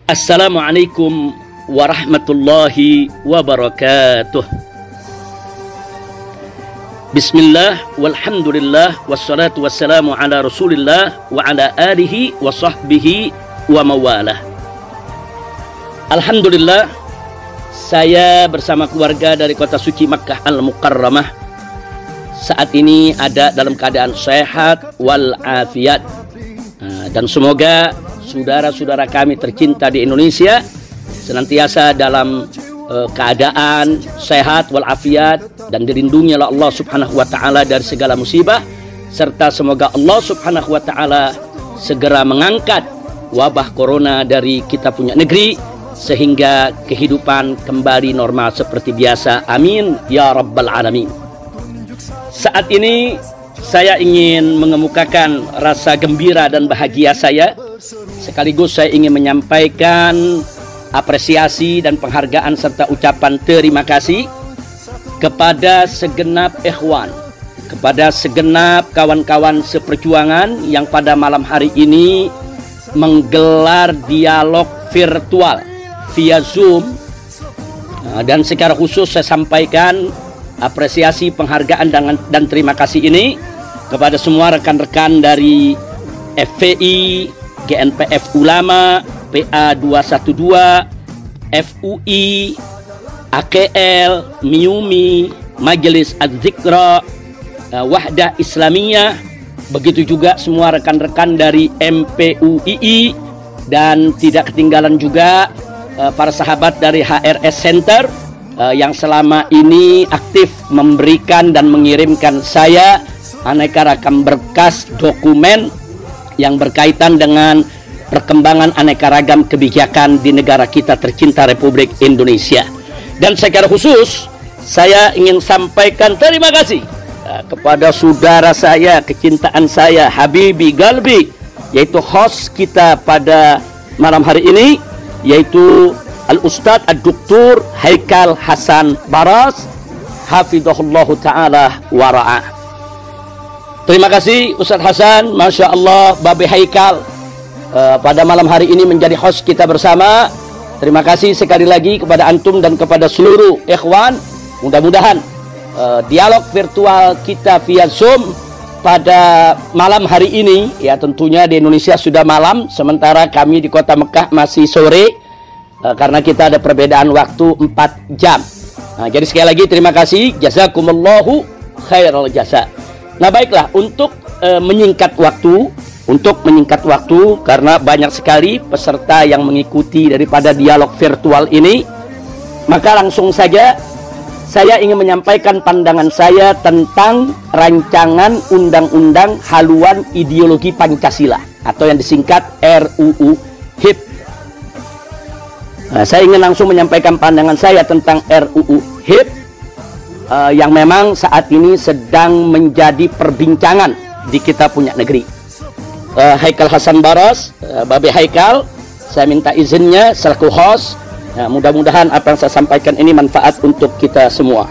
Assalamualaikum warahmatullahi wabarakatuh. Bismillah, walhamdulillah, wassalatu wassalamu ala rasulillah wa ala alihi wa sahbihi wa mawalah. Alhamdulillah, saya bersama keluarga dari kota suci Makkah Al-Mukarramah saat ini ada dalam keadaan sehat walafiat. Dan semoga saudara-saudara kami tercinta di Indonesia senantiasa dalam keadaan sehat walafiat dan dilindungi oleh Allah Subhanahu wa taala dari segala musibah, serta semoga Allah Subhanahu wa taala segera mengangkat wabah corona dari kita punya negeri sehingga kehidupan kembali normal seperti biasa. Amin ya rabbal alamin. Saat ini saya ingin mengemukakan rasa gembira dan bahagia saya. Sekaligus saya ingin menyampaikan apresiasi dan penghargaan serta ucapan terima kasih kepada segenap ikhwan, kepada segenap kawan-kawan seperjuangan yang pada malam hari ini menggelar dialog virtual via Zoom. Dan secara khusus saya sampaikan apresiasi, penghargaan dan terima kasih ini kepada semua rekan-rekan dari FPI, GNPF Ulama, PA 212, FUI, AKL, MIUMI, Majelis Az-Zikra, Wahdah Islamiyah, begitu juga semua rekan-rekan dari MPUII, dan tidak ketinggalan juga para sahabat dari HRS Center yang selama ini aktif memberikan dan mengirimkan saya aneka ragam berkas dokumen yang berkaitan dengan perkembangan aneka ragam kebijakan di negara kita tercinta Republik Indonesia. Dan secara khusus saya ingin sampaikan terima kasih kepada saudara saya, kecintaan saya, Habibi Galbi, yaitu host kita pada malam hari ini, yaitu Al-Ustadz Ad-Doktor Haikal Hasan Baras, hafizahullahu ta'ala wara'ah. Terima kasih Ustadz Hasan, Masya Allah, Babe Haikal pada malam hari ini menjadi host kita bersama. Terima kasih sekali lagi kepada antum dan kepada seluruh ikhwan. Mudah-mudahan dialog virtual kita via Zoom pada malam hari ini, ya tentunya di Indonesia sudah malam, sementara kami di kota Mekah masih sore, karena kita ada perbedaan waktu 4 jam. Jadi sekali lagi terima kasih, jazakumullahu khairal jasa. Nah baiklah, untuk menyingkat waktu karena banyak sekali peserta yang mengikuti daripada dialog virtual ini, maka langsung saja saya ingin menyampaikan pandangan saya tentang rancangan undang-undang haluan ideologi Pancasila atau yang disingkat RUU HIP. Saya ingin langsung menyampaikan pandangan saya tentang RUU HIP yang memang saat ini sedang menjadi perbincangan di kita punya negeri. Haikal Hasan Baras, Babe Haikal, saya minta izinnya selaku host. Mudah-mudahan apa yang saya sampaikan ini manfaat untuk kita semua.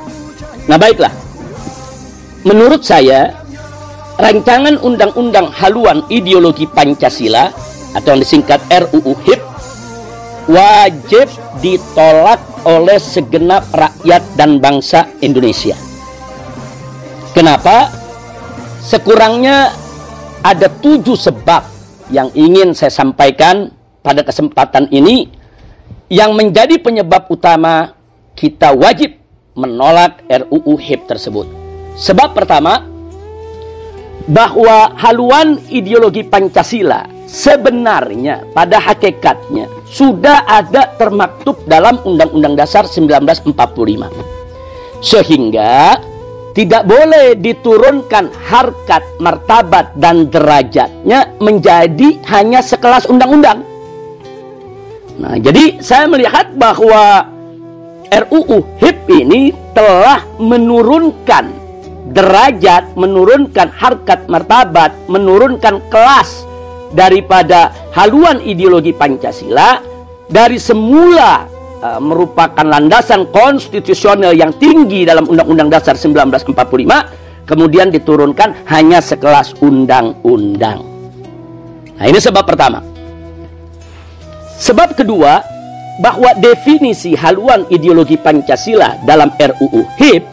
Nah baiklah, menurut saya rancangan undang-undang haluan ideologi Pancasila atau yang disingkat RUU HIP wajib ditolak oleh segenap rakyat dan bangsa Indonesia. Kenapa? Sekurangnya ada 7 sebab yang ingin saya sampaikan pada kesempatan ini yang menjadi penyebab utama kita wajib menolak RUU HIP tersebut. Sebab pertama, bahwa haluan ideologi Pancasila sebenarnya pada hakikatnya sudah ada termaktub dalam Undang-Undang Dasar 1945. Sehingga tidak boleh diturunkan harkat, martabat, dan derajatnya menjadi hanya sekelas undang-undang. Nah, jadi saya melihat bahwa RUU HIP ini telah menurunkan derajat, menurunkan harkat, martabat, menurunkan kelas daripada haluan ideologi Pancasila dari semula merupakan landasan konstitusional yang tinggi dalam Undang-Undang Dasar 1945, kemudian diturunkan hanya sekelas undang-undang. Nah, ini sebab pertama. Sebab kedua, bahwa definisi haluan ideologi Pancasila dalam RUU HIP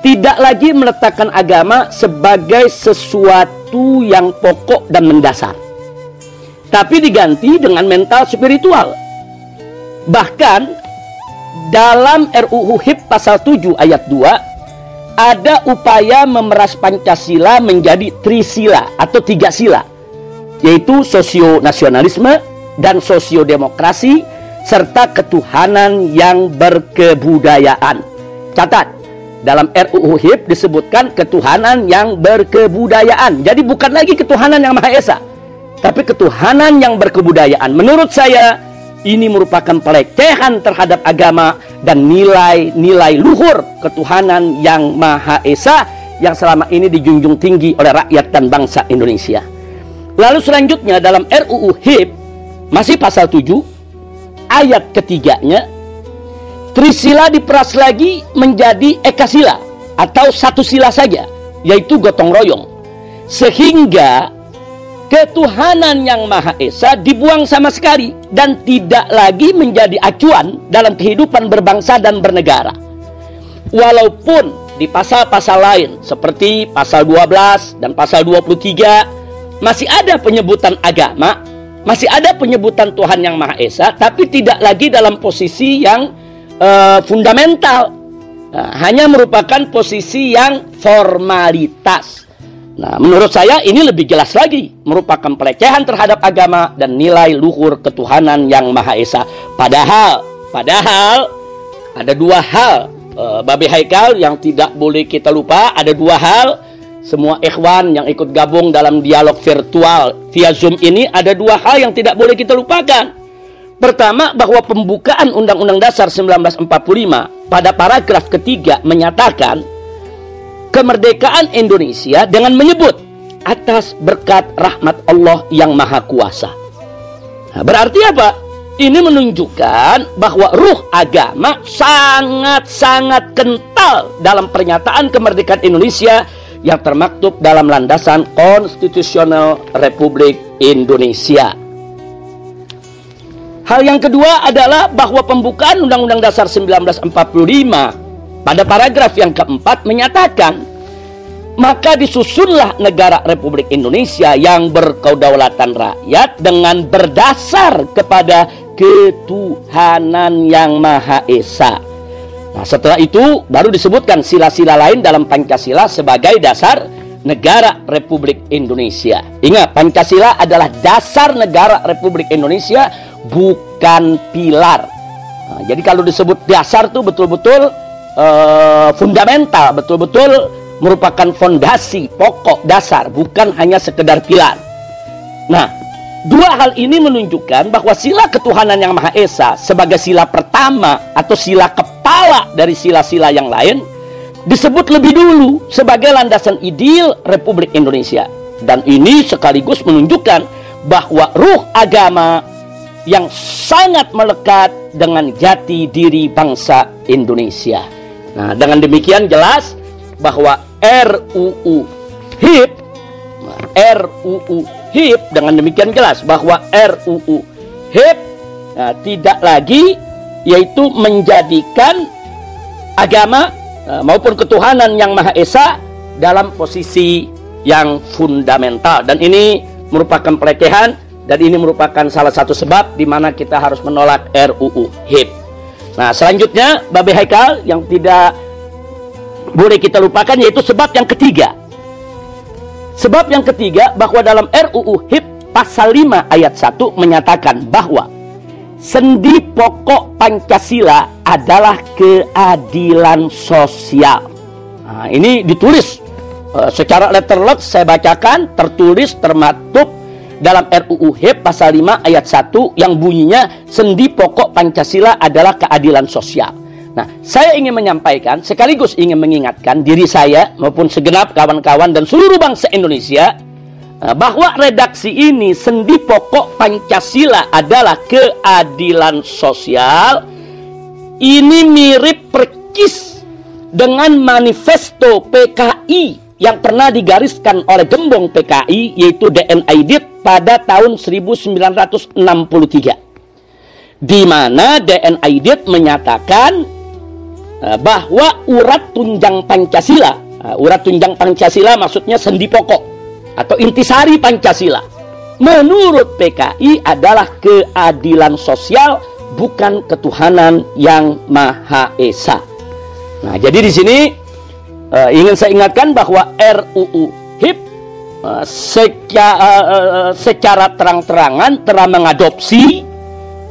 tidak lagi meletakkan agama sebagai sesuatu yang pokok dan mendasar, tapi diganti dengan mental spiritual. Bahkan dalam RUU HIP pasal 7 ayat 2 ada upaya memeras Pancasila menjadi trisila atau 3 sila, yaitu sosio-nasionalisme dan sosio-demokrasi serta ketuhanan yang berkebudayaan. Catat, dalam RUU HIP disebutkan ketuhanan yang berkebudayaan. Jadi bukan lagi ketuhanan yang Maha Esa, tapi ketuhanan yang berkebudayaan. Menurut saya, ini merupakan pelecehan terhadap agama dan nilai-nilai luhur ketuhanan yang Maha Esa yang selama ini dijunjung tinggi oleh rakyat dan bangsa Indonesia. Lalu selanjutnya dalam RUU HIP, masih pasal 7, ayat ketiganya, trisila diperas lagi menjadi ekasila atau satu sila saja, yaitu gotong royong. Sehingga ketuhanan yang Maha Esa dibuang sama sekali dan tidak lagi menjadi acuan dalam kehidupan berbangsa dan bernegara. Walaupun di pasal-pasal lain seperti pasal 12 dan pasal 23 masih ada penyebutan agama, masih ada penyebutan Tuhan yang Maha Esa, tapi tidak lagi dalam posisi yang fundamental, hanya merupakan posisi yang formalitas. Nah, menurut saya ini lebih jelas lagi merupakan pelecehan terhadap agama dan nilai luhur ketuhanan yang Maha Esa. Padahal ada dua hal, Babe Haikal, yang tidak boleh kita lupa. Ada dua hal, semua ikhwan yang ikut gabung dalam dialog virtual via Zoom ini, ada dua hal yang tidak boleh kita lupakan. Pertama, bahwa pembukaan Undang-Undang Dasar 1945 pada paragraf ketiga menyatakan kemerdekaan Indonesia dengan menyebut atas berkat rahmat Allah yang Maha Kuasa. Nah, berarti apa? Ini menunjukkan bahwa ruh agama sangat-sangat kental dalam pernyataan kemerdekaan Indonesia yang termaktub dalam landasan konstitusional Republik Indonesia. Hal yang kedua adalah bahwa pembukaan Undang-Undang Dasar 1945 pada paragraf yang keempat menyatakan, maka disusunlah negara Republik Indonesia yang berkedaulatan rakyat dengan berdasar kepada ketuhanan yang Maha Esa. Nah, setelah itu baru disebutkan sila-sila lain dalam Pancasila sebagai dasar negara Republik Indonesia. Ingat, Pancasila adalah dasar negara Republik Indonesia, bukan pilar. Nah, jadi kalau disebut dasar tuh betul-betul fundamental, betul-betul merupakan fondasi, pokok, dasar, bukan hanya sekedar pilar. Nah, dua hal ini menunjukkan bahwa sila ketuhanan yang Maha Esa sebagai sila pertama atau sila kepala dari sila-sila yang lain disebut lebih dulu sebagai landasan ideal Republik Indonesia. Dan ini sekaligus menunjukkan bahwa ruh agama yang sangat melekat dengan jati diri bangsa Indonesia. Nah, dengan demikian jelas bahwa RUU HIP dengan demikian jelas bahwa RUU HIP tidak lagi yaitu menjadikan agama maupun ketuhanan yang Maha Esa dalam posisi yang fundamental, dan ini merupakan pelecehan. Dan ini merupakan salah satu sebab di mana kita harus menolak RUU HIP. Nah, selanjutnya Babe Haikal yang tidak boleh kita lupakan yaitu sebab yang ketiga. Sebab yang ketiga bahwa dalam RUU HIP pasal 5 ayat 1 menyatakan bahwa sendi pokok Pancasila adalah keadilan sosial. Nah, ini ditulis secara letterlock, saya bacakan, tertulis termaktub dalam RUU HIP pasal 5 ayat 1 yang bunyinya sendi pokok Pancasila adalah keadilan sosial. Nah, saya ingin menyampaikan sekaligus ingin mengingatkan diri saya maupun segenap kawan-kawan dan seluruh bangsa Indonesia bahwa redaksi ini, sendi pokok Pancasila adalah keadilan sosial, ini mirip percis dengan manifesto PKI yang pernah digariskan oleh gembong PKI yaitu DN Aidit pada tahun 1963. di mana DN Aidit menyatakan bahwa urat tunjang Pancasila, urat tunjang Pancasila maksudnya sendi pokok atau intisari Pancasila, menurut PKI adalah keadilan sosial, bukan ketuhanan yang Maha Esa. Nah, jadi di sini ingin saya ingatkan bahwa RUU HIP secara terang-terangan telah mengadopsi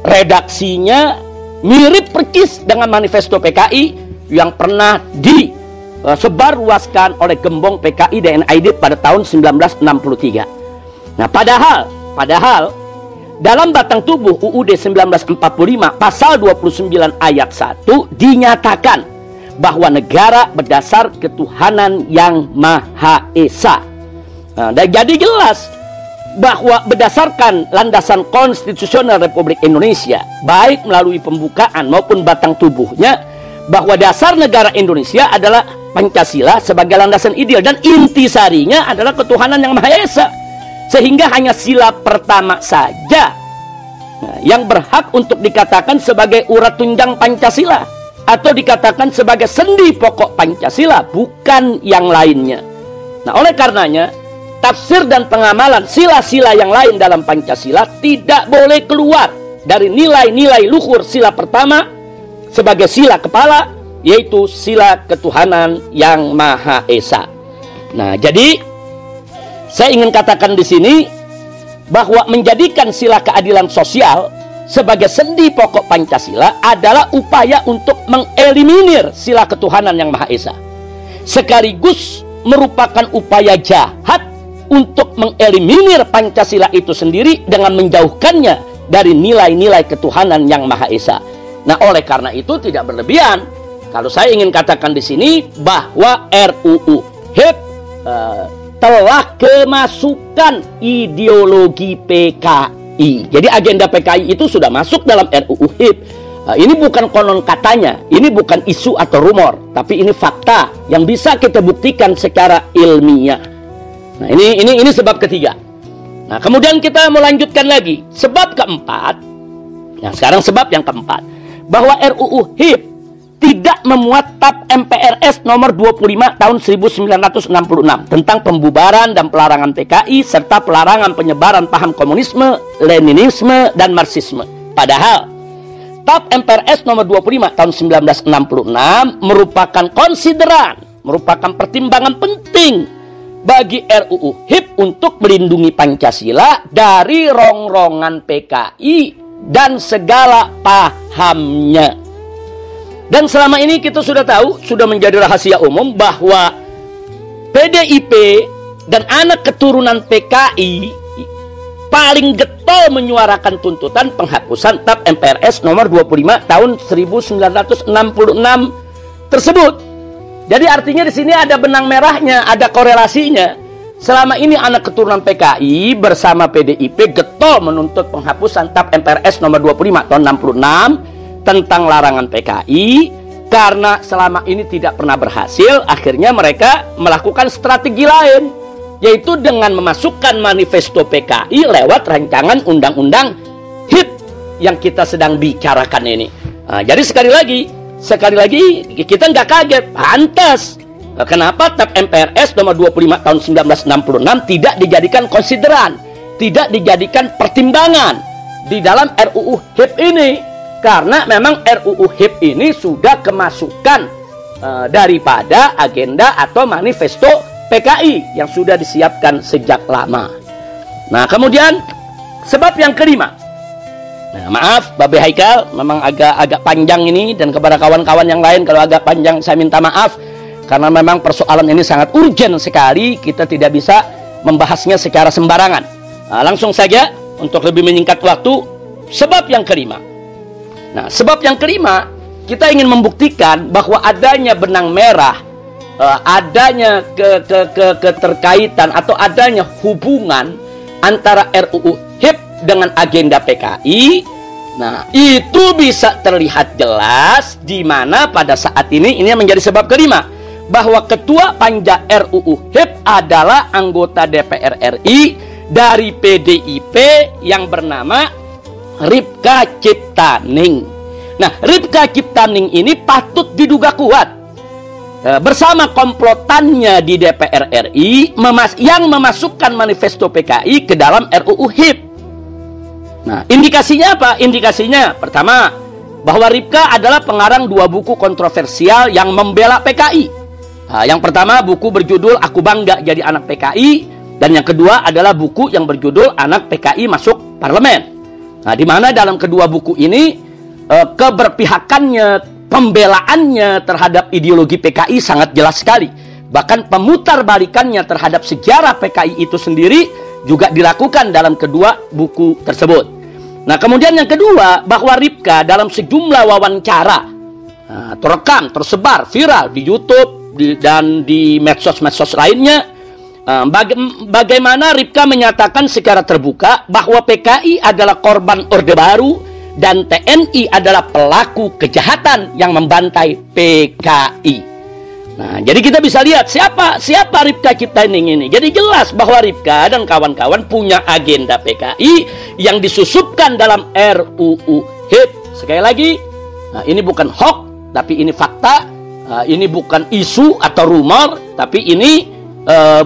redaksinya mirip persis dengan manifesto PKI yang pernah disebarluaskan oleh gembong PKI DN Aidit pada tahun 1963. Nah, padahal dalam batang tubuh UUD 1945 pasal 29 ayat 1 dinyatakan bahwa negara berdasar ketuhanan yang Maha Esa. Nah, dan jadi jelas bahwa berdasarkan landasan konstitusional Republik Indonesia, baik melalui pembukaan maupun batang tubuhnya, bahwa dasar negara Indonesia adalah Pancasila sebagai landasan ideal dan intisarinya adalah ketuhanan yang Maha Esa. Sehingga hanya sila pertama saja yang berhak untuk dikatakan sebagai urat tunjang Pancasila atau dikatakan sebagai sendi pokok Pancasila, bukan yang lainnya. Nah, oleh karenanya tafsir dan pengamalan sila-sila yang lain dalam Pancasila tidak boleh keluar dari nilai-nilai luhur sila pertama sebagai sila kepala, yaitu sila ketuhanan yang Maha Esa. Nah, jadi saya ingin katakan di sini bahwa menjadikan sila keadilan sosial sebagai sendi pokok Pancasila adalah upaya untuk mengeliminir sila ketuhanan yang Maha Esa, sekaligus merupakan upaya jahat untuk mengeliminir Pancasila itu sendiri dengan menjauhkannya dari nilai-nilai ketuhanan yang Maha Esa. Nah, oleh karena itu tidak berlebihan kalau saya ingin katakan di sini bahwa RUU HIP telah kemasukan ideologi PKI. Jadi agenda PKI itu sudah masuk dalam RUU HIP. Ini bukan konon katanya, ini bukan isu atau rumor, tapi ini fakta yang bisa kita buktikan secara ilmiah. Nah, ini sebab ketiga. Nah, kemudian kita melanjutkan lagi sebab keempat. Nah, sekarang sebab yang keempat, bahwa RUU HIP tidak memuat TAP MPRS nomor 25 tahun 1966 tentang pembubaran dan pelarangan PKI serta pelarangan penyebaran paham komunisme, Leninisme, dan Marxisme. Padahal TAP MPRS nomor 25 tahun 1966 merupakan konsideran, merupakan pertimbangan penting bagi RUU HIP untuk melindungi Pancasila dari rongrongan PKI dan segala pahamnya. Dan selama ini kita sudah tahu, sudah menjadi rahasia umum bahwa PDIP dan anak keturunan PKI paling getol menyuarakan tuntutan penghapusan TAP MPRS nomor 25 tahun 1966 tersebut. Jadi artinya di sini ada benang merahnya, ada korelasinya. Selama ini anak keturunan PKI bersama PDIP getol menuntut penghapusan TAP MPRS nomor 25 tahun 66 tentang larangan PKI, karena selama ini tidak pernah berhasil. Akhirnya mereka melakukan strategi lain, yaitu dengan memasukkan manifesto PKI lewat rancangan undang-undang HIP yang kita sedang bicarakan ini. Nah, jadi sekali lagi kita nggak kaget, pantas kenapa TAP MPRS nomor 25 tahun 1966 tidak dijadikan konsideran, tidak dijadikan pertimbangan di dalam RUU HIP ini. Karena memang RUU HIP ini sudah kemasukan daripada agenda atau manifesto PKI yang sudah disiapkan sejak lama. Nah, kemudian sebab yang kelima. Nah, maaf Babe Haikal, memang agak panjang ini, dan kepada kawan-kawan yang lain kalau agak panjang saya minta maaf, karena memang persoalan ini sangat urgent sekali, kita tidak bisa membahasnya secara sembarangan. Nah, langsung saja untuk lebih menyingkat waktu, sebab yang kelima. Nah, sebab yang kelima, kita ingin membuktikan bahwa adanya benang merah, adanya keterkaitan atau adanya hubungan antara RUU HIP dengan agenda PKI. Nah, itu bisa terlihat jelas di mana pada saat ini menjadi sebab kelima, bahwa ketua panja RUU HIP adalah anggota DPR RI dari PDIP yang bernama Ripka Ciptaning. Nah, Ripka Ciptaning ini patut diduga kuat bersama komplotannya di DPR RI yang memasukkan manifesto PKI ke dalam RUU HIP. Nah, indikasinya apa? Indikasinya pertama, bahwa Ripka adalah pengarang 2 buku kontroversial yang membela PKI. Nah, yang pertama buku berjudul Aku Bangga Jadi Anak PKI, dan yang kedua adalah buku yang berjudul Anak PKI Masuk Parlemen. Nah, di mana dalam kedua buku ini keberpihakannya, pembelaannya terhadap ideologi PKI sangat jelas sekali. Bahkan pemutarbalikannya terhadap sejarah PKI itu sendiri juga dilakukan dalam kedua buku tersebut. Nah, kemudian yang kedua, bahwa Ripka dalam sejumlah wawancara terekam, tersebar, viral di YouTube dan di medsos-medsos lainnya, bagaimana Ripka menyatakan secara terbuka bahwa PKI adalah korban Orde Baru dan TNI adalah pelaku kejahatan yang membantai PKI. Nah, jadi kita bisa lihat siapa Ripka Ciptaning ini. Jadi jelas bahwa Ripka dan kawan-kawan punya agenda PKI yang disusupkan dalam RUU HIP. Sekali lagi, nah, ini bukan hoax, tapi ini fakta. Ini bukan isu atau rumor, tapi ini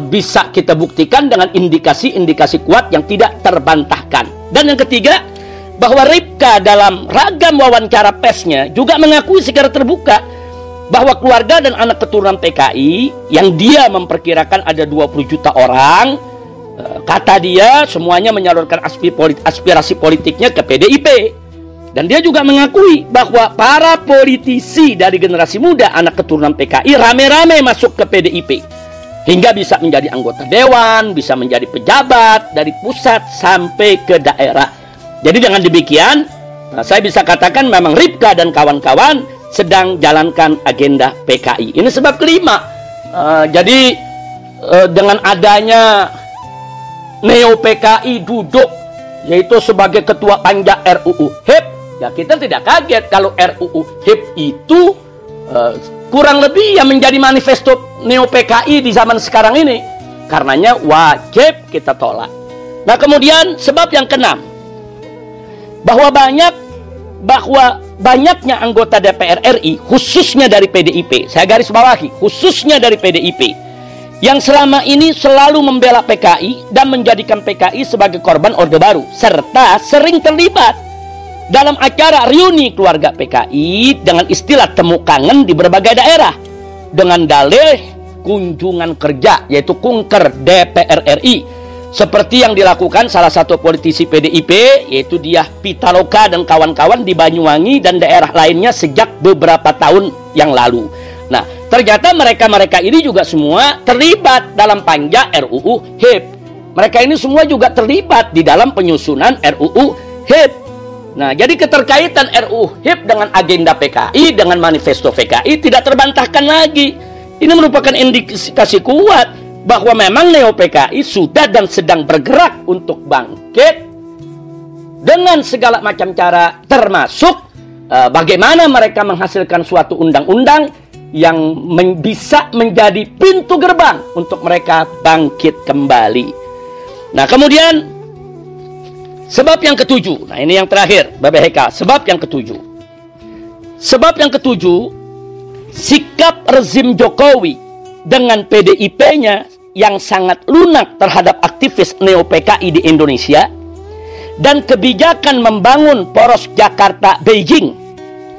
bisa kita buktikan dengan indikasi-indikasi kuat yang tidak terbantahkan. Dan yang ketiga, bahwa Ripka dalam ragam wawancara persnya juga mengakui secara terbuka bahwa keluarga dan anak keturunan PKI yang dia memperkirakan ada 20 juta orang, kata dia semuanya menyalurkan aspirasi politiknya ke PDIP. Dan dia juga mengakui bahwa para politisi dari generasi muda anak keturunan PKI rame-rame masuk ke PDIP, hingga bisa menjadi anggota dewan, bisa menjadi pejabat dari pusat sampai ke daerah. Jadi dengan demikian, saya bisa katakan memang Ripka dan kawan-kawan sedang jalankan agenda PKI. Ini sebab kelima. Jadi dengan adanya Neo PKI duduk, yaitu sebagai ketua panja RUU HIP, ya kita tidak kaget kalau RUU HIP itu kurang lebih yang menjadi manifesto Neo PKI di zaman sekarang ini. Karenanya wajib kita tolak. Nah, kemudian sebab yang keenam, bahwa banyaknya anggota DPR RI, khususnya dari PDIP, saya garis bawahi, khususnya dari PDIP, yang selama ini selalu membela PKI dan menjadikan PKI sebagai korban Orde Baru, serta sering terlibat dalam acara reuni keluarga PKI dengan istilah temu kangen di berbagai daerah, dengan dalih kunjungan kerja, yaitu kunker DPR RI, seperti yang dilakukan salah satu politisi PDIP, yaitu Diah Pitaloka dan kawan-kawan di Banyuwangi dan daerah lainnya sejak beberapa tahun yang lalu. Nah, ternyata mereka-mereka ini juga semua terlibat dalam panja RUU HIP. Mereka ini semua juga terlibat di dalam penyusunan RUU HIP. Nah, jadi keterkaitan RUU HIP dengan agenda PKI, dengan manifesto PKI tidak terbantahkan lagi. Ini merupakan indikasi kuat bahwa memang Neo PKI sudah dan sedang bergerak untuk bangkit dengan segala macam cara, termasuk bagaimana mereka menghasilkan suatu undang-undang yang bisa menjadi pintu gerbang untuk mereka bangkit kembali. Nah, kemudian sebab yang ketujuh, nah ini yang terakhir, BBHK, sebab yang ketujuh. Sebab yang ketujuh, sikap rezim Jokowi dengan PDIP-nya yang sangat lunak terhadap aktivis Neo PKI di Indonesia, dan kebijakan membangun poros Jakarta-Beijing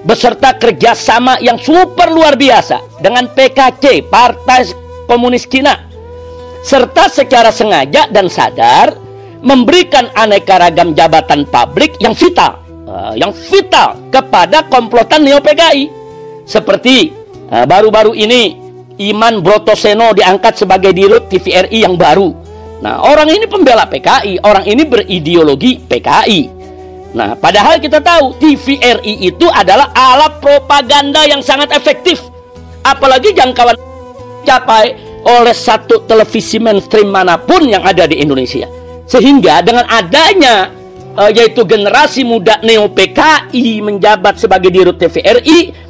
beserta kerjasama yang super luar biasa dengan PKC, Partai Komunis Cina, serta secara sengaja dan sadar memberikan aneka ragam jabatan publik yang vital kepada komplotan Neo PKI, seperti baru-baru ini Iman Brotoseno diangkat sebagai dirut TVRI yang baru. Nah, orang ini pembela PKI, orang ini berideologi PKI. Nah, padahal kita tahu TVRI itu adalah alat propaganda yang sangat efektif. Apalagi jangkauan capai oleh satu televisi mainstream manapun yang ada di Indonesia. Sehingga dengan adanya yaitu generasi muda Neo PKI menjabat sebagai dirut TVRI,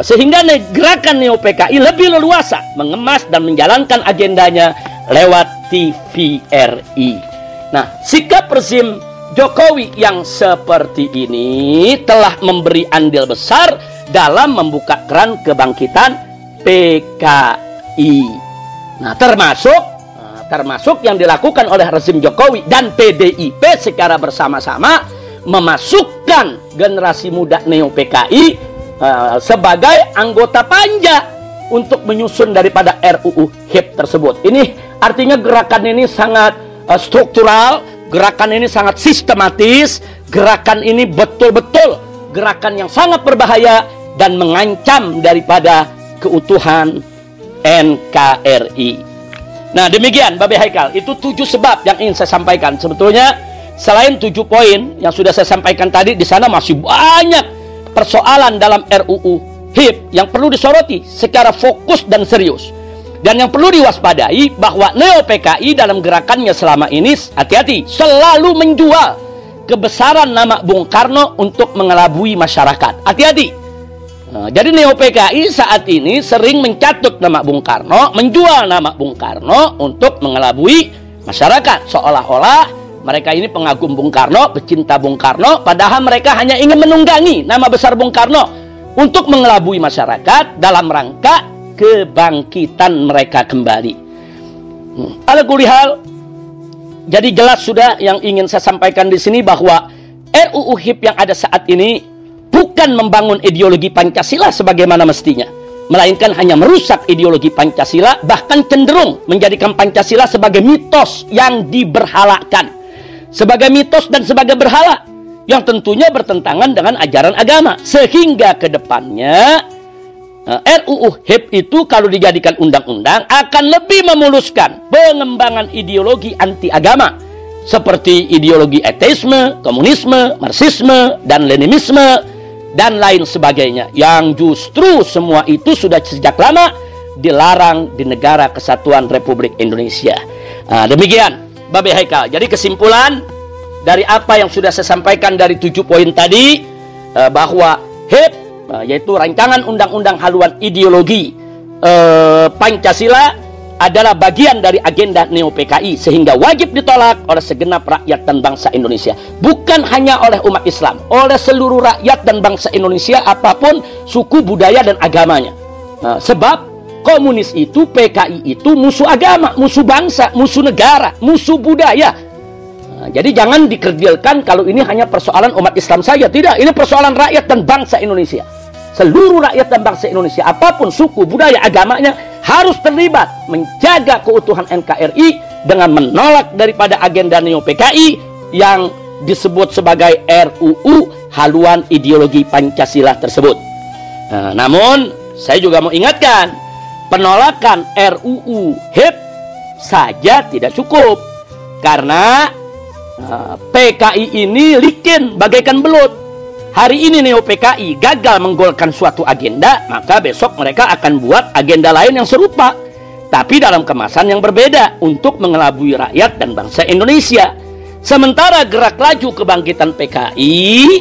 sehingga gerakan Neo PKI lebih leluasa mengemas dan menjalankan agendanya lewat TVRI. Nah, sikap rezim Jokowi yang seperti ini telah memberi andil besar dalam membuka keran kebangkitan PKI. Nah, termasuk yang dilakukan oleh rezim Jokowi dan PDIP secara bersama-sama memasukkan generasi muda Neo PKI sebagai anggota panja untuk menyusun daripada RUU HIP tersebut. Ini artinya gerakan ini sangat struktural, gerakan ini sangat sistematis, gerakan ini betul-betul gerakan yang sangat berbahaya dan mengancam daripada keutuhan NKRI. Nah, demikian Babe Haikal, itu 7 sebab yang ingin saya sampaikan. Sebetulnya selain 7 poin yang sudah saya sampaikan tadi, di sana masih banyak persoalan dalam RUU HIP yang perlu disoroti secara fokus dan serius. Dan yang perlu diwaspadai bahwa Neo PKI dalam gerakannya selama ini, hati-hati, selalu menjual kebesaran nama Bung Karno untuk mengelabui masyarakat. Hati-hati. Jadi Neo PKI saat ini sering mencatut nama Bung Karno, menjual nama Bung Karno untuk mengelabui masyarakat. Seolah-olah mereka ini pengagum Bung Karno, pecinta Bung Karno, padahal mereka hanya ingin menunggangi nama besar Bung Karno untuk mengelabui masyarakat dalam rangka kebangkitan mereka kembali. Ala kulihal, jadi jelas sudah yang ingin saya sampaikan di sini bahwa RUU HIP yang ada saat ini bukan membangun ideologi Pancasila sebagaimana mestinya, melainkan hanya merusak ideologi Pancasila, bahkan cenderung menjadikan Pancasila sebagai mitos yang diberhalakan, sebagai mitos dan sebagai berhala yang tentunya bertentangan dengan ajaran agama, sehingga ke depannya RUU HIP itu kalau dijadikan undang-undang akan lebih memuluskan pengembangan ideologi anti agama seperti ideologi ateisme, komunisme, marxisme, dan leninisme dan lain sebagainya, yang justru semua itu sudah sejak lama dilarang di negara Kesatuan Republik Indonesia. Demikian Babe Haikal. Jadi kesimpulan dari apa yang sudah saya sampaikan dari 7 poin tadi, bahwa HIP yaitu rancangan undang-undang haluan ideologi Pancasila adalah bagian dari agenda Neo PKI, sehingga wajib ditolak oleh segenap rakyat dan bangsa Indonesia. Bukan hanya oleh umat Islam, oleh seluruh rakyat dan bangsa Indonesia, apapun suku, budaya, dan agamanya. Sebab komunis itu, PKI itu musuh agama, musuh bangsa, musuh negara, musuh budaya. Jadi jangan dikerdilkan kalau ini hanya persoalan umat Islam saja. Tidak, ini persoalan rakyat dan bangsa Indonesia. Seluruh rakyat dan bangsa Indonesia, apapun suku, budaya, agamanya, harus terlibat menjaga keutuhan NKRI dengan menolak daripada agenda Neo PKI yang disebut sebagai RUU haluan ideologi Pancasila tersebut. Namun saya juga mau ingatkan, penolakan RUU HIP saja tidak cukup, karena PKI ini licin bagaikan belut. Hari ini Neo PKI gagal menggolkan suatu agenda, maka besok mereka akan buat agenda lain yang serupa, tapi dalam kemasan yang berbeda untuk mengelabui rakyat dan bangsa Indonesia. Sementara gerak laju kebangkitan PKI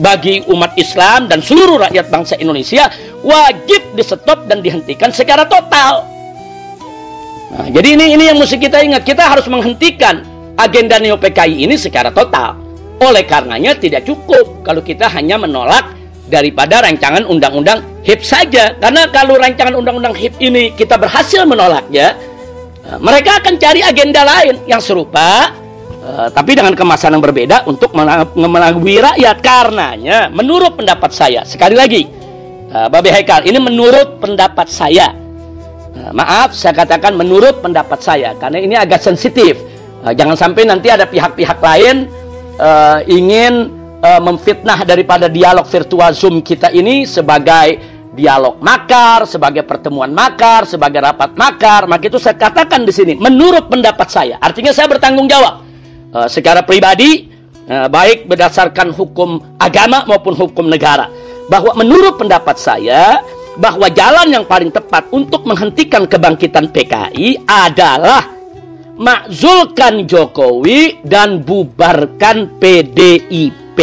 bagi umat Islam dan seluruh rakyat bangsa Indonesia wajib di-stop dan dihentikan secara total. Jadi ini yang mesti kita ingat, kita harus menghentikan agenda Neo PKI ini secara total. Oleh karenanya tidak cukup kalau kita hanya menolak daripada rancangan undang-undang HIP saja. Karena kalau rancangan undang-undang HIP ini kita berhasil menolaknya, mereka akan cari agenda lain yang serupa, tapi dengan kemasan yang berbeda untuk mengelabui rakyat. Karenanya menurut pendapat saya, sekali lagi Babe Haikal, ini menurut pendapat saya, maaf saya katakan menurut pendapat saya, karena ini agak sensitif. Jangan sampai nanti ada pihak-pihak lain ingin memfitnah daripada dialog virtual Zoom kita ini sebagai dialog makar, sebagai pertemuan makar, sebagai rapat makar. Maka itu saya katakan di sini menurut pendapat saya. Artinya saya bertanggung jawab secara pribadi, baik berdasarkan hukum agama maupun hukum negara, bahwa menurut pendapat saya bahwa jalan yang paling tepat untuk menghentikan kebangkitan PKI adalah makzulkan Jokowi dan bubarkan PDIP.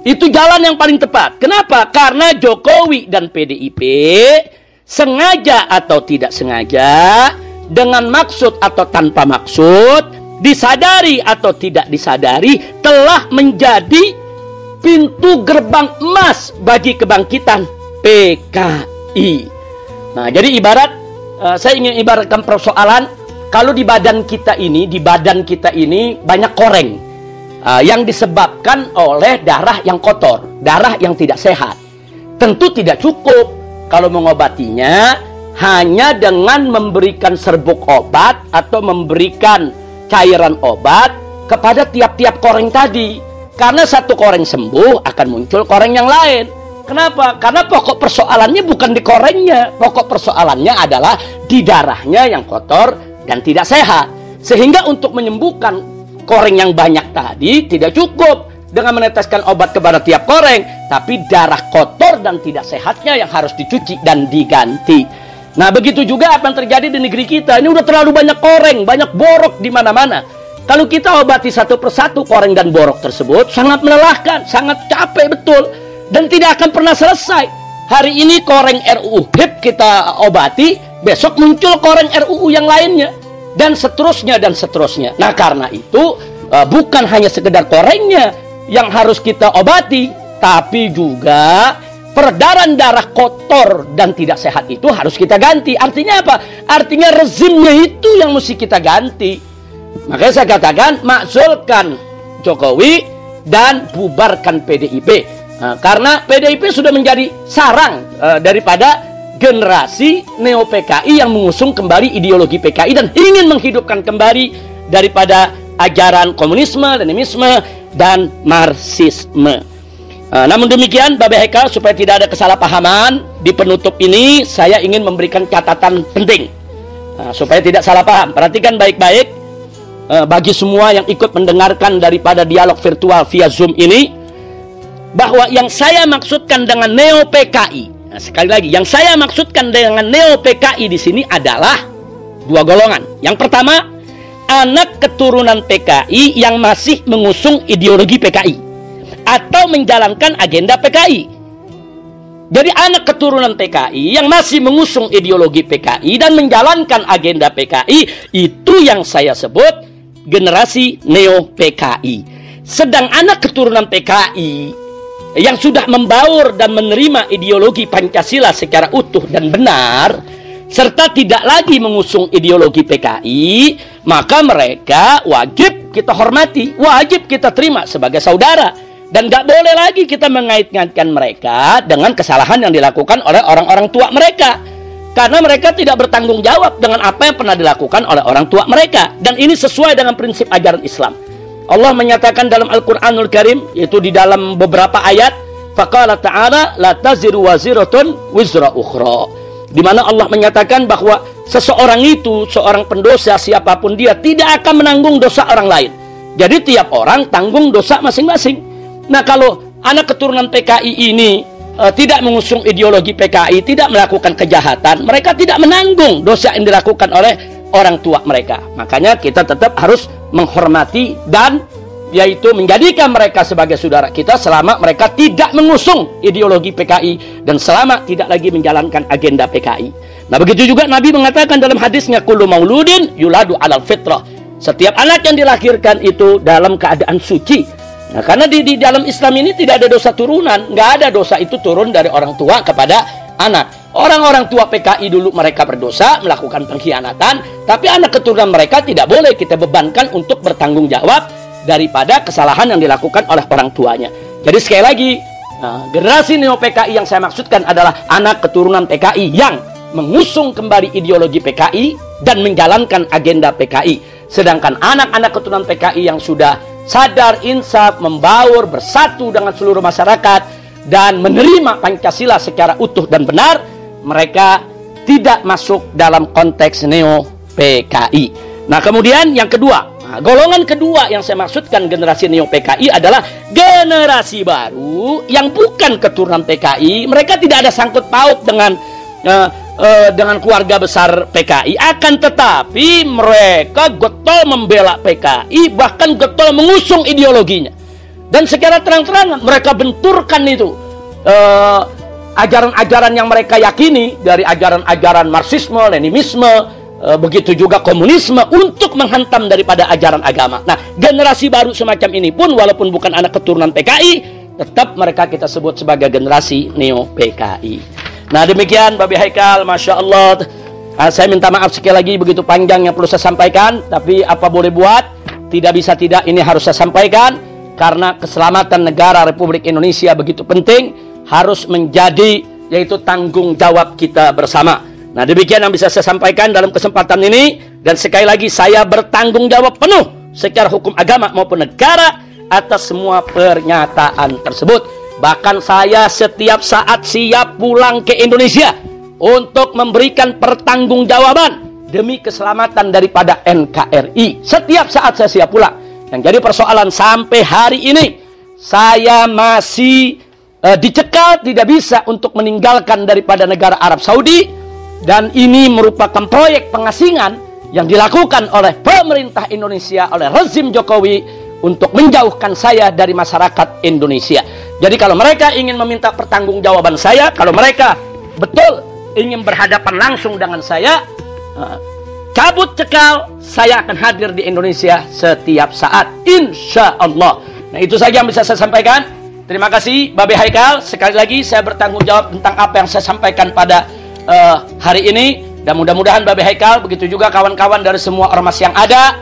Itu jalan yang paling tepat. Kenapa? Karena Jokowi dan PDIP sengaja atau tidak sengaja, dengan maksud atau tanpa maksud, disadari atau tidak disadari, telah menjadi pintu gerbang emas bagi kebangkitan PKI. Nah, jadi saya ingin ibaratkan persoalan, kalau di badan kita ini banyak koreng yang disebabkan oleh darah yang kotor, darah yang tidak sehat. Tentu tidak cukup kalau mengobatinya hanya dengan memberikan serbuk obat atau memberikan cairan obat kepada tiap-tiap koreng tadi. Karena satu koreng sembuh akan muncul koreng yang lain. Kenapa? Karena pokok persoalannya bukan di korengnya. Pokok persoalannya adalah di darahnya yang kotor dan tidak sehat. Sehingga untuk menyembuhkan koreng yang banyak tadi tidak cukup dengan meneteskan obat kepada tiap koreng, tapi darah kotor dan tidak sehatnya yang harus dicuci dan diganti. Nah, begitu juga apa yang terjadi di negeri kita. Ini udah terlalu banyak koreng, banyak borok di mana-mana. Kalau kita obati satu persatu koreng dan borok tersebut, sangat melelahkan, sangat capek betul, dan tidak akan pernah selesai. Hari ini koreng RUU HIP kita obati, besok muncul koreng RUU yang lainnya, dan seterusnya dan seterusnya. Nah, karena itu bukan hanya sekedar korengnya yang harus kita obati, tapi juga peredaran darah kotor dan tidak sehat itu harus kita ganti. Artinya apa? Artinya rezimnya itu yang mesti kita ganti. Makanya saya katakan, makzulkan Jokowi dan bubarkan PDIP. Nah, karena PDIP sudah menjadi sarang daripada generasi neo-PKI yang mengusung kembali ideologi PKI dan ingin menghidupkan kembali daripada ajaran komunisme, leninisme, dan marxisme. Namun demikian, Babe Haikal, supaya tidak ada kesalahpahaman, di penutup ini saya ingin memberikan catatan penting. Supaya tidak salah paham, perhatikan baik-baik bagi semua yang ikut mendengarkan daripada dialog virtual via Zoom ini, bahwa yang saya maksudkan dengan neo-PKI, sekali lagi, yang saya maksudkan dengan neo-PKI di sini adalah dua golongan. Yang pertama, anak keturunan PKI yang masih mengusung ideologi PKI atau menjalankan agenda PKI. Jadi anak keturunan PKI yang masih mengusung ideologi PKI dan menjalankan agenda PKI, itu yang saya sebut generasi neo-PKI. Sedang anak keturunan PKI yang sudah membaur dan menerima ideologi Pancasila secara utuh dan benar, serta tidak lagi mengusung ideologi PKI, maka mereka wajib kita hormati, wajib kita terima sebagai saudara. Dan gak boleh lagi kita mengait-ngaitkan mereka dengan kesalahan yang dilakukan oleh orang-orang tua mereka. Karena mereka tidak bertanggung jawab dengan apa yang pernah dilakukan oleh orang tua mereka. Dan ini sesuai dengan prinsip ajaran Islam. Allah menyatakan dalam Al-Quranul Karim, yaitu di dalam beberapa ayat, faqala ta'ala la taziru waziratun wizra ukhra, di mana Allah menyatakan bahwa seseorang itu, seorang pendosa siapapun dia, tidak akan menanggung dosa orang lain. Jadi tiap orang tanggung dosa masing-masing. Nah, kalau anak keturunan PKI ini tidak mengusung ideologi PKI, tidak melakukan kejahatan, mereka tidak menanggung dosa yang dilakukan oleh orang tua mereka. Makanya kita tetap harus menghormati dan yaitu menjadikan mereka sebagai saudara kita selama mereka tidak mengusung ideologi PKI dan selama tidak lagi menjalankan agenda PKI. Nah, begitu juga Nabi mengatakan dalam hadisnya, kullu mauludin yuladu alal fitrah. Setiap anak yang dilahirkan itu dalam keadaan suci. Nah, karena di dalam Islam ini tidak ada dosa turunan, nggak ada dosa itu turun dari orang tua kepada anak. Orang-orang tua PKI dulu mereka berdosa, melakukan pengkhianatan, tapi anak keturunan mereka tidak boleh kita bebankan untuk bertanggung jawab daripada kesalahan yang dilakukan oleh orang tuanya. Jadi sekali lagi, generasi neo PKI yang saya maksudkan adalah anak keturunan PKI yang mengusung kembali ideologi PKI dan menjalankan agenda PKI. Sedangkan anak-anak keturunan PKI yang sudah sadar, insaf, membaur, bersatu dengan seluruh masyarakat dan menerima Pancasila secara utuh dan benar, mereka tidak masuk dalam konteks neo-PKI. Nah, kemudian yang kedua, golongan kedua yang saya maksudkan generasi neo-PKI adalah generasi baru yang bukan keturunan PKI. Mereka tidak ada sangkut paut dengan keluarga besar PKI, akan tetapi mereka getol membela PKI, bahkan getol mengusung ideologinya, dan secara terang-terangan mereka benturkan itu ajaran-ajaran yang mereka yakini dari ajaran-ajaran marxisme, leninisme, begitu juga komunisme untuk menghantam daripada ajaran agama. Nah, generasi baru semacam ini pun walaupun bukan anak keturunan PKI, tetap mereka kita sebut sebagai generasi Neo PKI. Nah, demikian Babi Haikal, Masya Allah. Saya minta maaf sekali lagi begitu panjang yang perlu saya sampaikan, tapi apa boleh buat, tidak bisa tidak, ini harus saya sampaikan karena keselamatan negara Republik Indonesia begitu penting, harus menjadi yaitu tanggung jawab kita bersama. Nah, demikian yang bisa saya sampaikan dalam kesempatan ini. Dan sekali lagi saya bertanggung jawab penuh secara hukum agama maupun negara atas semua pernyataan tersebut. Bahkan saya setiap saat siap pulang ke Indonesia untuk memberikan pertanggungjawaban demi keselamatan daripada NKRI. Setiap saat saya siap pulang. Yang jadi persoalan sampai hari ini, saya masih dicekal, tidak bisa untuk meninggalkan daripada negara Arab Saudi. Dan ini merupakan proyek pengasingan yang dilakukan oleh pemerintah Indonesia, oleh rezim Jokowi untuk menjauhkan saya dari masyarakat Indonesia. Jadi kalau mereka ingin meminta pertanggungjawaban saya, kalau mereka betul ingin berhadapan langsung dengan saya, cabut cekal, saya akan hadir di Indonesia setiap saat, insya Allah. Nah, itu saja yang bisa saya sampaikan. Terima kasih Babi Haikal. Sekali lagi saya bertanggung jawab tentang apa yang saya sampaikan pada hari ini, dan mudah-mudahan Babi Haikal begitu juga kawan-kawan dari semua ormas yang ada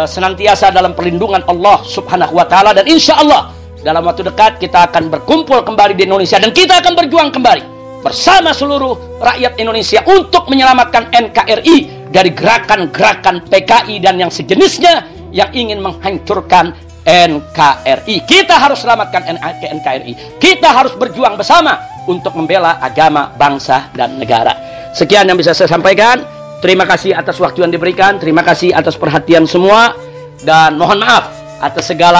senantiasa dalam perlindungan Allah Subhanahu wa taala, dan insya Allah dalam waktu dekat kita akan berkumpul kembali di Indonesia dan kita akan berjuang kembali bersama seluruh rakyat Indonesia untuk menyelamatkan NKRI dari gerakan-gerakan PKI dan yang sejenisnya yang ingin menghancurkan NKRI. Kita harus selamatkan NKRI. Kita harus berjuang bersama untuk membela agama, bangsa, dan negara. Sekian yang bisa saya sampaikan. Terima kasih atas waktu yang diberikan. Terima kasih atas perhatian semua. Dan mohon maaf atas segala